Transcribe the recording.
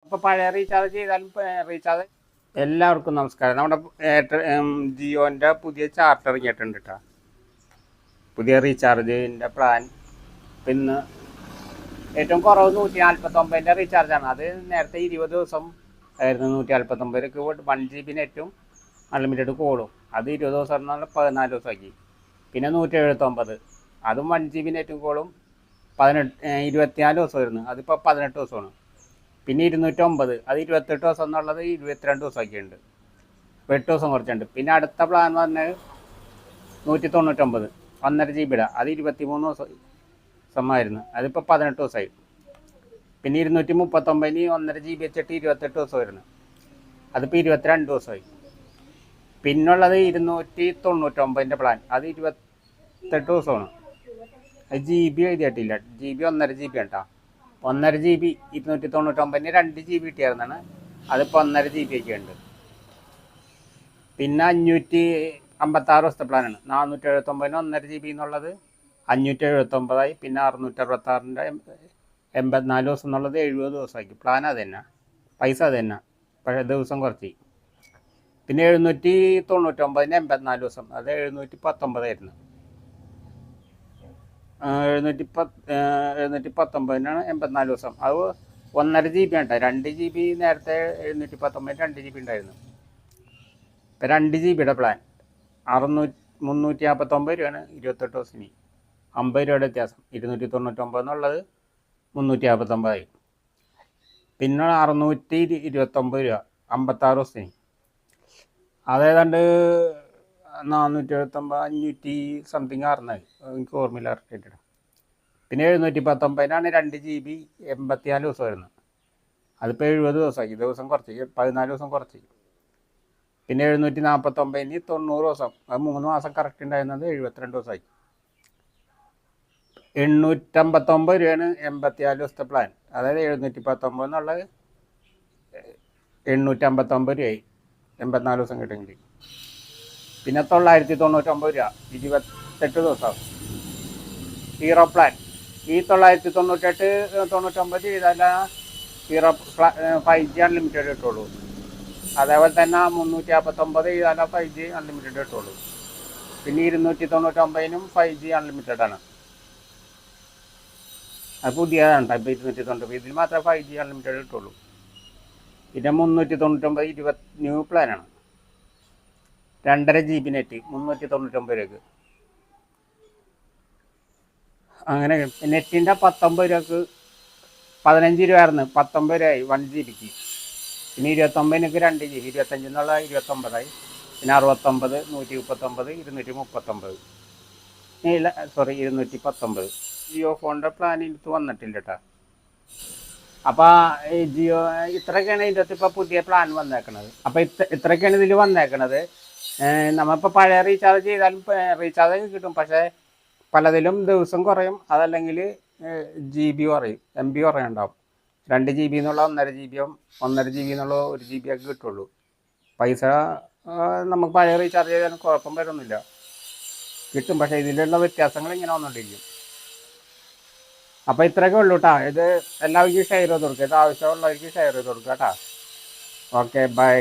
ഇപ്പോൾ പഴയ റീചാർജ് ചെയ്താലും റീചാർജ്. എല്ലാവർക്കും നമസ്കാരം. നമ്മുടെ ജിയോൻ്റെ പുതിയ ചാർട്ട് ഇറങ്ങിയിട്ടുണ്ട് കേട്ടോ. പുതിയ റീചാർജിൻ്റെ പ്ലാൻ. പിന്നെ ഏറ്റവും കുറവ് 149ൻ്റെ റീചാർജാണ്. അത് നേരത്തെ 20 ദിവസം ആയിരുന്നു. 149 1 GB നെറ്റും അൺലിമിറ്റഡ് കോളും. അത് 20 ദിവസം എന്നാൽ 14 ദിവസമാക്കി. പിന്നെ 179 അതും 1 GB നെറ്റും കോളും 24 ദിവസം വരുന്നു. അതിപ്പോൾ 18 ദിവസമാണ്. പിന്നെ 209 അത് 28 ദിവസം എന്നുള്ളത് 22 ദിവസമൊക്കെയുണ്ട്. 8 ദിവസം കുറച്ചുണ്ട്. പിന്നെ അടുത്ത പ്ലാൻ പറഞ്ഞത് 199 1.5 GB അത് 23 ദിവസമായിരുന്നു. അതിപ്പോൾ 18 ദിവസമായി. പിന്നെ 239 1.5 GB വെച്ചിട്ട് 28 ദിവസം വരുന്നു. അതിപ്പോൾ 22 ദിവസമായി. പിന്നുള്ളത് 299ൻ്റെ പ്ലാൻ. അത് 28 ദിവസമാണ്. അത് GB എഴുതിയിട്ടില്ല. GB 1.5 GB കേട്ടോ. 1.5 GB 299 2 GB കിട്ടിയായിരുന്നാണ്. അതിപ്പോൾ 1.5 GB ഒക്കെ ഉണ്ട്. പിന്നെ 556 ദിവസത്തെ പ്ലാനാണ്. 479 1.5 GB എന്നുള്ളത് 579ആയി. പിന്നെ 666ൻ്റെ 84 ദിവസം എന്നുള്ളത് 70 ദിവസമാക്കി. പ്ലാൻ അത് തന്നെ, പൈസ അത് തന്നെ, പക്ഷേ ദിവസം കുറച്ച്. പിന്നെ 799ന് 84 ദിവസം അത് 719ആയിരുന്നു. 719 84 ദിവസം. അത് 1.5 GB ആണ്. 2 GB നേരത്തെ 719 2 GB ഉണ്ടായിരുന്നു. ഇപ്പം 2 GB പ്ലാൻ 359 രൂപയാണ് 28 ദിവസത്തിന്. 50 രൂപയുടെ വ്യത്യാസം. 299 എന്നുള്ളത് 359ആയി. പിന്നെ 629 രൂപ 56 ദിവസത്തിന്. അതേതാണ്ട് 479 500 സംതിങ് ആറുന്നത് എനിക്ക് ഓർമ്മയില്ല കറക്റ്റായിട്ട്. പിന്നെ 719 2 GB 84 ദിവസം വരുന്നത്. അതിപ്പോൾ 70 ദിവസമായി. ദിവസം കുറച്ച് 14 ദിവസം കുറച്ച്. പിന്നെ 749 90 ദിവസം. അത് 3 മാസം കറക്റ്റ് ഉണ്ടായിരുന്നത് 72 ദിവസമായി. 859 രൂപയാണ് 84 ദിവസത്തെ പ്ലാൻ. അതായത് 719 എന്നുള്ളത് 859 രൂപയായി 84 ദിവസം കിട്ടുമെങ്കിൽ. പിന്നെ 999 രൂപ 28 ദിവസം ഹീറോ പ്ലാൻ. ഈ 998 ചെയ്താൽ ഹീറോ 5G അൺലിമിറ്റഡ് കിട്ടുള്ളൂ. അതേപോലെ തന്നെ 359 ചെയ്താൽ 5G അൺലിമിറ്റഡ് കിട്ടുള്ളൂ. പിന്നെ 299നും 5G അൺലിമിറ്റഡ് ആണ്. അത് പുതിയതാണ്. ഇപ്പോൾ 299 ഇതിൽ മാത്രമേ 5G അൺലിമിറ്റഡ് കിട്ടുള്ളൂ. പിന്നെ 399 ന്യൂ പ്ലാനാണ്. 2.5 GB നെറ്റ് 399 രൂപയ്ക്ക്. അങ്ങനെ നെറ്റിൻ്റെ 19 രൂപക്ക് 15 രൂപയായിരുന്നു. 19 രൂപയായി 1 GBക്ക്. പിന്നെ 29ക്ക് 2 GB 25 എന്നുള്ള 29ആയി. പിന്നെ 69 139 239 ഇല്ല സോറി 219. ജിയോ ഫോണിൻ്റെ പ്ലാൻ എടുത്ത് വന്നിട്ടില്ല കേട്ടോ. അപ്പോൾ ഈ ജിയോ ഇത്രയൊക്കെയാണ് ഇതിൻ്റെ അകത്ത് ഇപ്പോൾ പുതിയ പ്ലാൻ വന്നേക്കണത്. അപ്പോൾ ഇത്രയൊക്കെയാണ് ഇതിൽ വന്നേക്കണത്. നമ്മളിപ്പോൾ പഴയ റീചാർജ് ചെയ്താലും റീചാർജ് കിട്ടും. പക്ഷേ പലതിലും ദിവസം കുറയും. അതല്ലെങ്കിൽ GB കുറയും, MB കുറയുണ്ടാവും. 2 GB എന്നുള്ള 1.5 GB 1.5 GB എന്നുള്ള 1 GB ഒക്കെ കിട്ടുള്ളൂ. പൈസ നമുക്ക് പഴയ റീചാർജ് ചെയ്താലും കുഴപ്പം വരുന്നില്ല, കിട്ടും. പക്ഷേ ഇതിലുള്ള വ്യത്യാസങ്ങൾ ഇങ്ങനെ വന്നുകൊണ്ടിരിക്കും. അപ്പോൾ ഇത്രയൊക്കെ ഉള്ളൂ കേട്ടോ. ഇത് എല്ലാവർക്കും ഷെയർ ചെയ്ത് കൊടുക്കുക. ഇത് ആവശ്യമുള്ളവർക്ക് ഷെയർ ചെയ്ത് കൊടുക്കുക കേട്ടോ. Okay bye.